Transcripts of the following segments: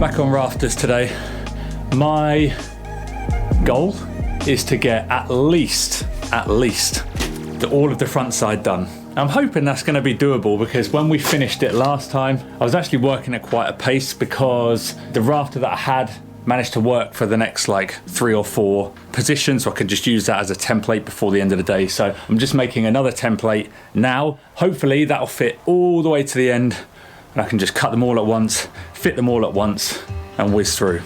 back on rafters today. My goal is to get at least all of the front side done. I'm hoping that's going to be doable because when we finished it last time, I was actually working at quite a pace because the rafter that I had managed to work for the next like 3 or 4 positions, so I could just use that as a template before the end of the day. So I'm just making another template now. Hopefully that'll fit all the way to the end and I can just cut them all at once, fit them all at once and whiz through.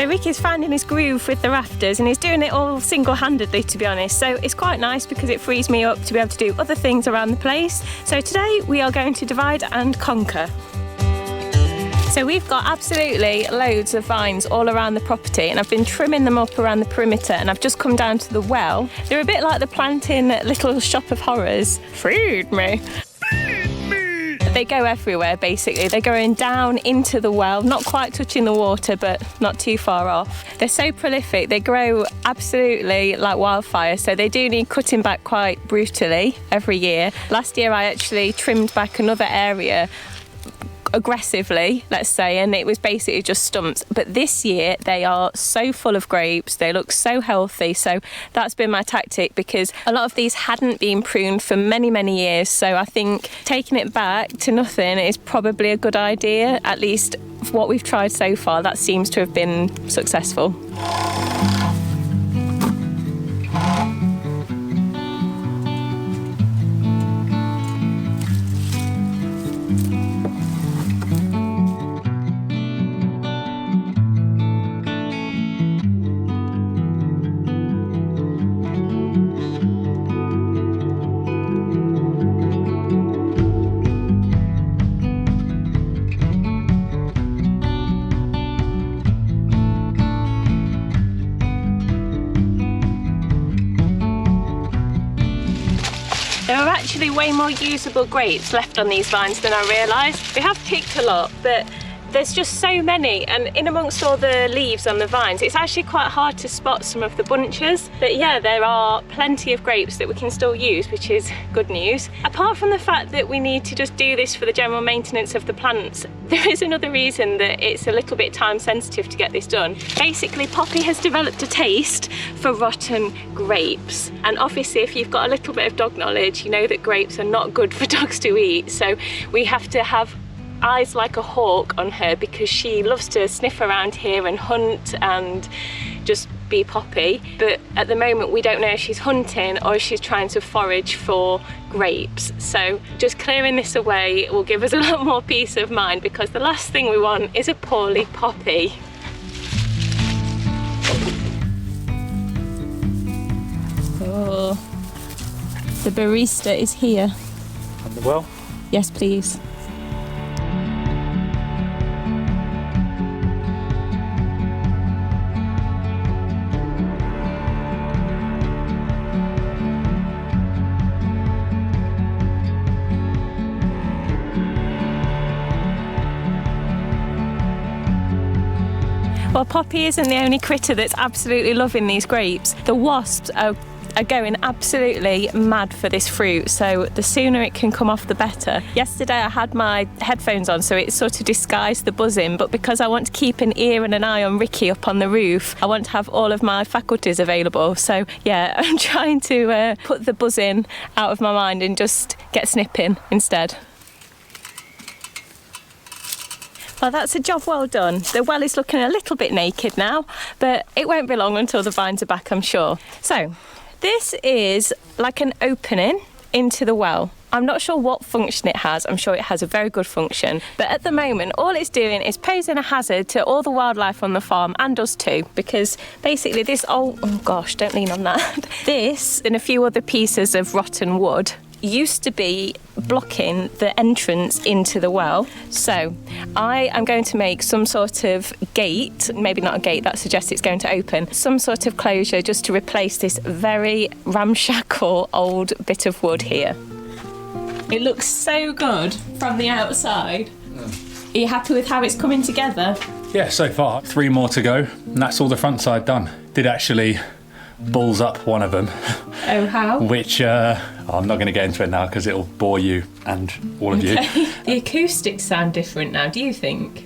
Ricky's finding his groove with the rafters and he's doing it all single-handedly, to be honest, so it's quite nice because it frees me up to be able to do other things around the place. So today we are going to divide and conquer. So we've got absolutely loads of vines all around the property and I've been trimming them up around the perimeter and I've just come down to the well. They're a bit like the planting little shop of horrors. Feed me. They go everywhere basically. They're going down into the well, not quite touching the water but not too far off. They're so prolific, they grow absolutely like wildfire, so they do need cutting back quite brutally every year. Last year I actually trimmed back another area aggressively, let's say, and it was basically just stumps. But this year they are so full of grapes, they look so healthy, so that's been my tactic because a lot of these hadn't been pruned for many years, so I think taking it back to nothing is probably a good idea. At least what we've tried so far, that seems to have been successful. There are actually way more usable grapes left on these vines than I realised. We have picked a lot, but there's just so many, and in amongst all the leaves on the vines, it's actually quite hard to spot some of the bunches. But yeah, there are plenty of grapes that we can still use, which is good news. Apart from the fact that we need to just do this for the general maintenance of the plants, there is another reason that it's a little bit time sensitive to get this done. Basically, Poppy has developed a taste for rotten grapes. And obviously, if you've got a little bit of dog knowledge, you know that grapes are not good for dogs to eat. So we have to have eyes like a hawk on her because she loves to sniff around here and hunt and just be Poppy. But at the moment we don't know if she's hunting or if she's trying to forage for grapes. So just clearing this away will give us a lot more peace of mind because the last thing we want is a poorly Poppy. Oh, the barista is here. On the well? Yes, please. Well, Poppy isn't the only critter that's absolutely loving these grapes. The wasps are going absolutely mad for this fruit, so the sooner it can come off the better. Yesterday I had my headphones on so it sort of disguised the buzzing, but because I want to keep an ear and an eye on Ricky up on the roof, I want to have all of my faculties available. So yeah, I'm trying to put the buzzing out of my mind and just get snipping instead. Well, that's a job well done. The well is looking a little bit naked now, but it won't be long until the vines are back, I'm sure. So this is like an opening into the well. I'm not sure what function it has. I'm sure it has a very good function. But at the moment, all it's doing is posing a hazard to all the wildlife on the farm and us too, because basically this oh gosh, don't lean on that. This and a few other pieces of rotten wood used to be blocking the entrance into the well. So I am going to make some sort of gate, maybe not a gate, that suggests it's going to open, some sort of closure just to replace this very ramshackle old bit of wood here. It looks so good from the outside. Are you happy with how it's coming together? Yeah, so far 3 more to go and that's all the front side done. Did actually balls up one of them. Oh, how? Which I'm not going to get into it now because it'll bore you and all of you. The acoustics sound different now, do you think?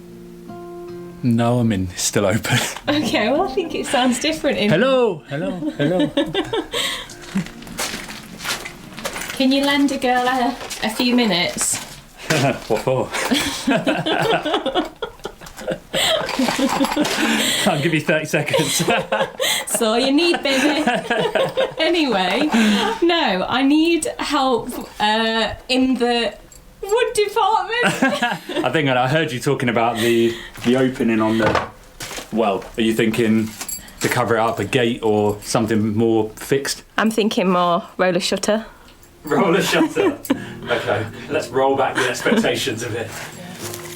No, I mean, it's still open. Okay, well, I think it sounds different. Hello. Can you lend a girl a few minutes? What for? I'll give you 30 seconds. That's all you need, baby. Anyway, no, I need help in the wood department. I think I heard you talking about the opening on the... Well, are you thinking to cover it up, a gate or something more fixed? I'm thinking more roller shutter. Roller shutter. Okay, let's roll back the expectations of it.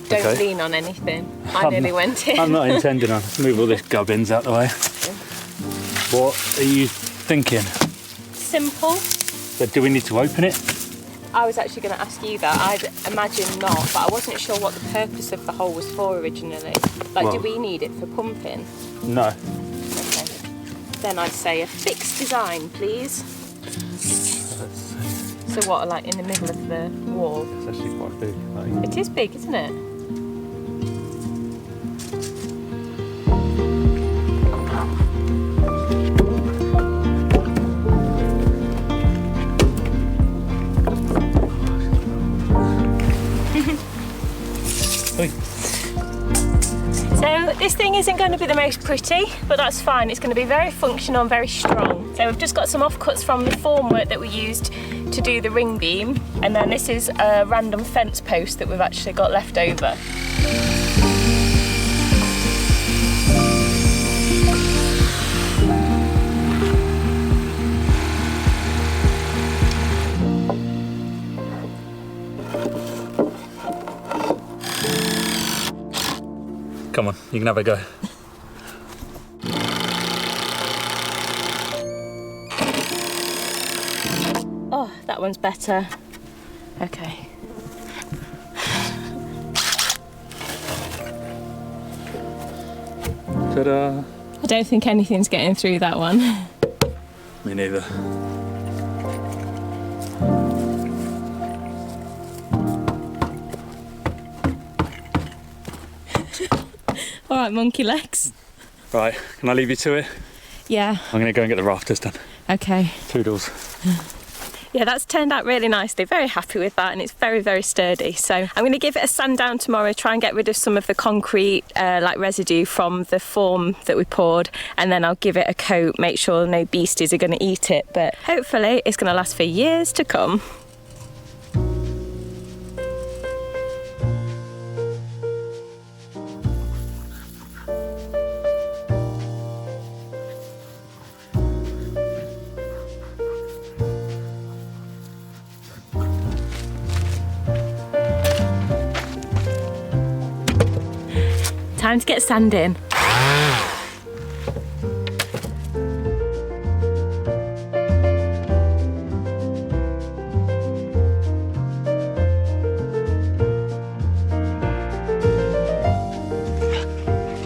Don't lean on anything. I nearly went in. I'm not intending on. Move all this gubbins out the way. What are you thinking? Simple. But do we need to open it? I was actually going to ask you that. I'd imagine not, but I wasn't sure what the purpose of the hole was for originally. Like, do we need it for pumping? No. Okay. Then I'd say a fixed design, please. So what, like in the middle of the wall? It's actually quite big. It is big, isn't it? So this thing isn't going to be the most pretty, but that's fine. It's going to be very functional and very strong. So we've just got some offcuts from the formwork that we used to do the ring beam, and then this is a random fence post that we've actually got left over. Come on, you can have a go. Oh, that one's better. Okay. Ta-da! I don't think anything's getting through that one. Me neither. All right, monkey legs. Right, can I leave you to it? Yeah. I'm going to go and get the rafters done. Okay. Toodles. Yeah, that's turned out really nicely. Very happy with that, and it's very, very sturdy. So I'm going to give it a sand down tomorrow, try and get rid of some of the concrete like residue from the form that we poured, and then I'll give it a coat, make sure no beasties are going to eat it. But hopefully it's going to last for years to come. Time to get sand in.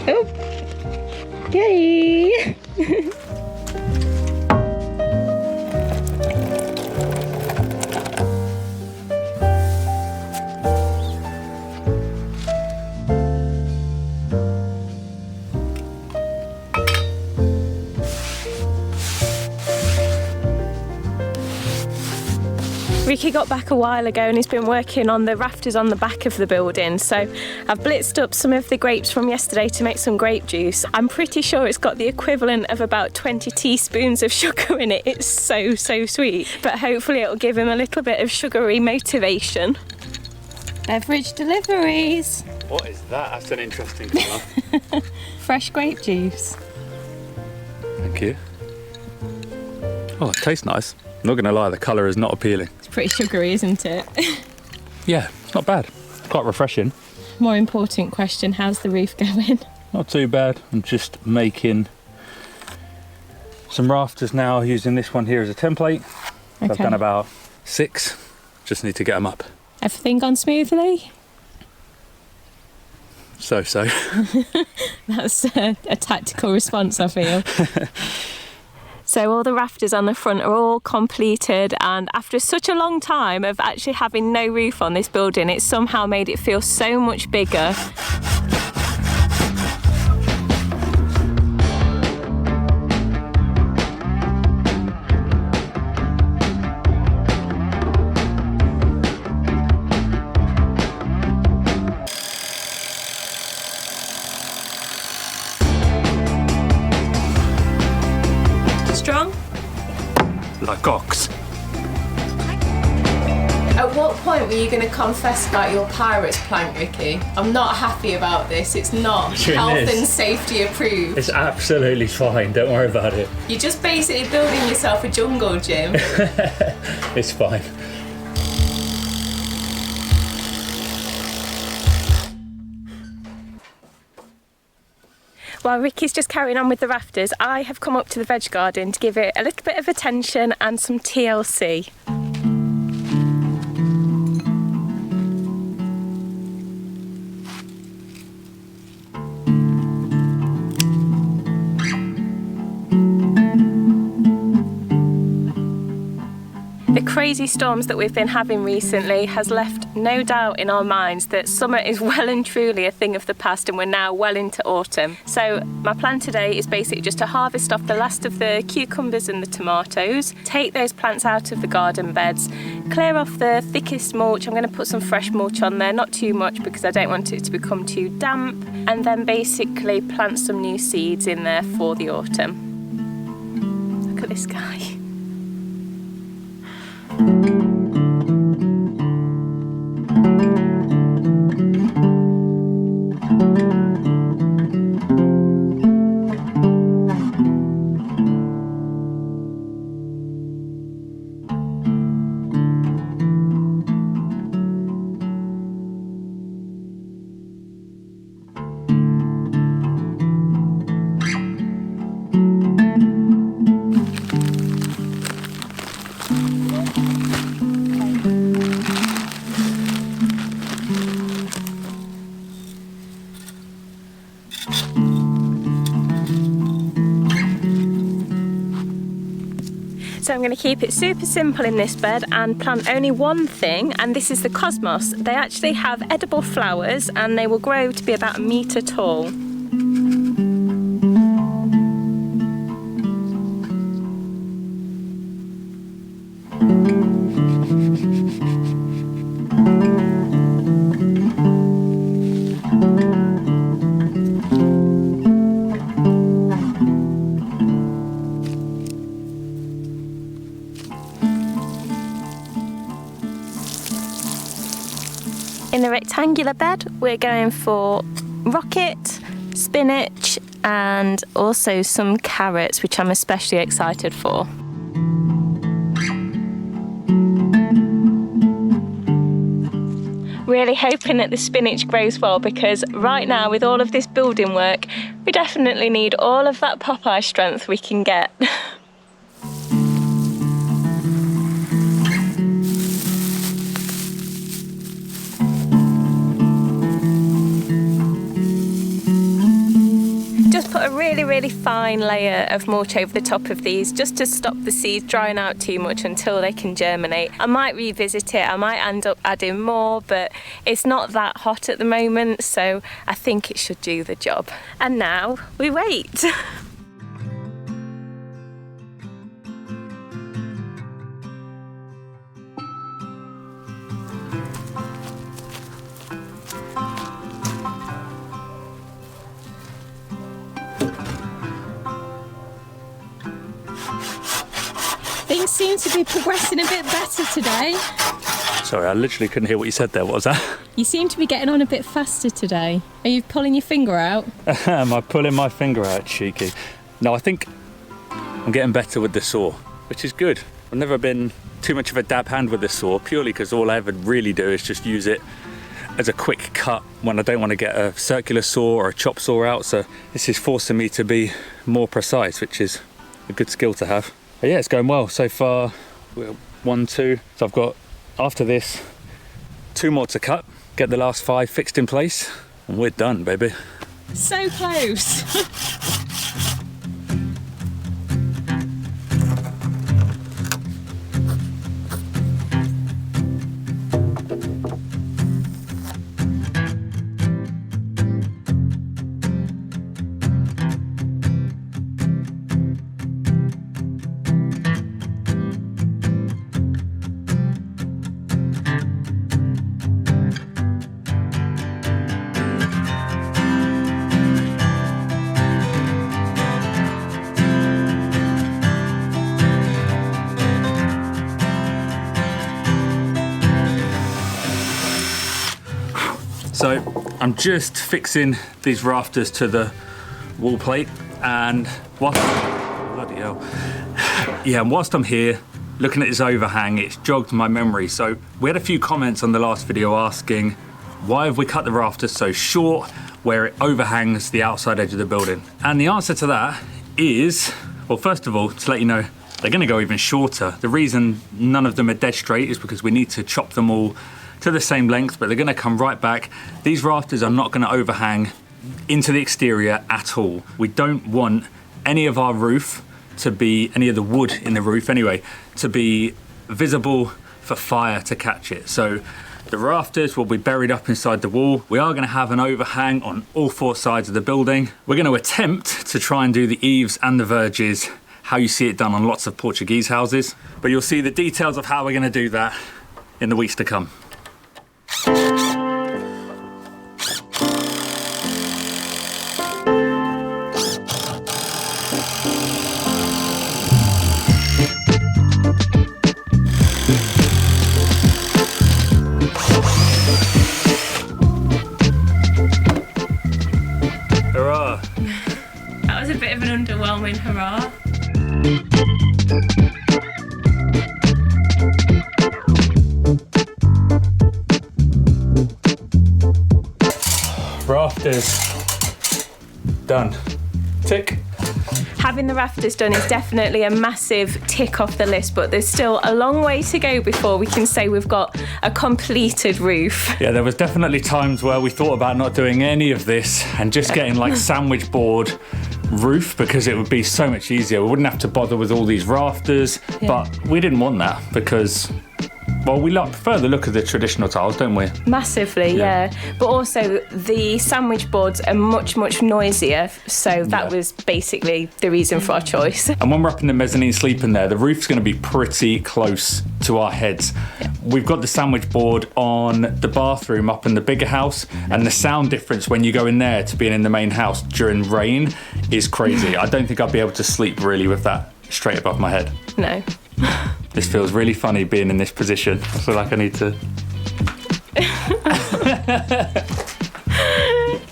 Oh, yay! Ricky got back a while ago and he's been working on the rafters on the back of the building. So I've blitzed up some of the grapes from yesterday to make some grape juice. I'm pretty sure it's got the equivalent of about 20 teaspoons of sugar in it. It's so sweet. But hopefully it'll give him a little bit of sugary motivation. Beverage deliveries. What is that? That's an interesting colour. Fresh grape juice. Thank you. Oh, it tastes nice. I'm not going to lie, the colour is not appealing. It's pretty sugary, isn't it? Yeah, it's not bad. Quite refreshing. More important question, how's the roof going? Not too bad. I'm just making some rafters now using this one here as a template. Okay. I've done about 6. Just need to get them up. Everything gone smoothly? So. That's a tactical response, I feel. So all the rafters on the front are all completed, and after such a long time of actually having no roof on this building, it's somehow made it feel so much bigger. Strong? Like ox. At what point were you going to confess about your pirate's plank, Ricky? I'm not happy about this. It's not health and safety approved. It's absolutely fine, don't worry about it. You're just basically building yourself a jungle gym. It's fine. While Ricky's just carrying on with the rafters, I have come up to the veg garden to give it a little bit of attention and some TLC. The crazy storms that we've been having recently has left no doubt in our minds that summer is well and truly a thing of the past, and we're now well into autumn. So my plan today is basically just to harvest off the last of the cucumbers and the tomatoes, take those plants out of the garden beds, clear off the thickest mulch. I'm going to put some fresh mulch on there, not too much because I don't want it to become too damp, and then basically plant some new seeds in there for the autumn. Look at this guy. So I'm going to keep it super simple in this bed and plant only one thing, and this is the cosmos. They actually have edible flowers and they will grow to be about 1 metre tall. In the rectangular bed, we're going for rocket, spinach, and also some carrots, which I'm especially excited for. Really hoping that the spinach grows well, because right now with all of this building work, we definitely need all of that Popeye strength we can get. Put a really fine layer of mulch over the top of these just to stop the seeds drying out too much until they can germinate. I might revisit it, I might end up adding more, but it's not that hot at the moment, so I think it should do the job. And now we wait. Things seem to be progressing a bit better today. Sorry, I literally couldn't hear what you said there. What was that? You seem to be getting on a bit faster today. Are you pulling your finger out? Am I pulling my finger out, cheeky? No, I think I'm getting better with the saw, which is good. I've never been too much of a dab hand with the saw, purely because all I ever really do is just use it as a quick cut when I don't want to get a circular saw or a chop saw out. So this is forcing me to be more precise, which is a good skill to have. But yeah, it's going well so far. We're 1, 2. So I've got, after this, 2 more to cut, get the last 5 fixed in place, and we're done, baby. So close. So I'm just fixing these rafters to the wall plate, and bloody hell. Yeah, and whilst I'm here looking at this overhang, it's jogged my memory. So we had a few comments on the last video asking, why have we cut the rafters so short where it overhangs the outside edge of the building? And the answer to that is, well, first of all, to let you know, they're gonna go even shorter. The reason none of them are dead straight is because we need to chop them all to the same length, but they're gonna come right back. These rafters are not gonna overhang into the exterior at all. We don't want any of our roof to be, any of the wood in the roof anyway, to be visible for fire to catch it. So the rafters will be buried up inside the wall. We are gonna have an overhang on all 4 sides of the building. We're gonna attempt to try and do the eaves and the verges how you see it done on lots of Portuguese houses. But you'll see the details of how we're gonna do that in the weeks to come. Hurrah! That was a bit of an underwhelming hurrah. Rafters done. Tick. Having the rafters done is definitely a massive tick off the list, but there's still a long way to go before we can say we've got a completed roof. Yeah, there was definitely times where we thought about not doing any of this and just getting like sandwich board roof, because it would be so much easier. We wouldn't have to bother with all these rafters, but we didn't want that because, well, we prefer the look of the traditional tiles, don't we? Massively, yeah. But also the sandwich boards are much, much noisier, so that was basically the reason for our choice. And when we're up in the mezzanine sleeping there, the roof's going to be pretty close to our heads. Yeah. We've got the sandwich board on the bathroom up in the bigger house, and the sound difference when you go in there to being in the main house during rain is crazy. I don't think I'd be able to sleep really with that straight above my head. No. This feels really funny being in this position. I feel like I need to...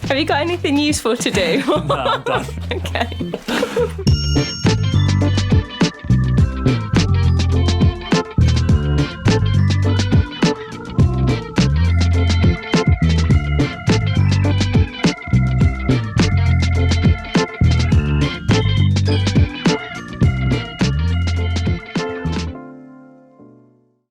Have you got anything useful to do? No, I'm done. Okay.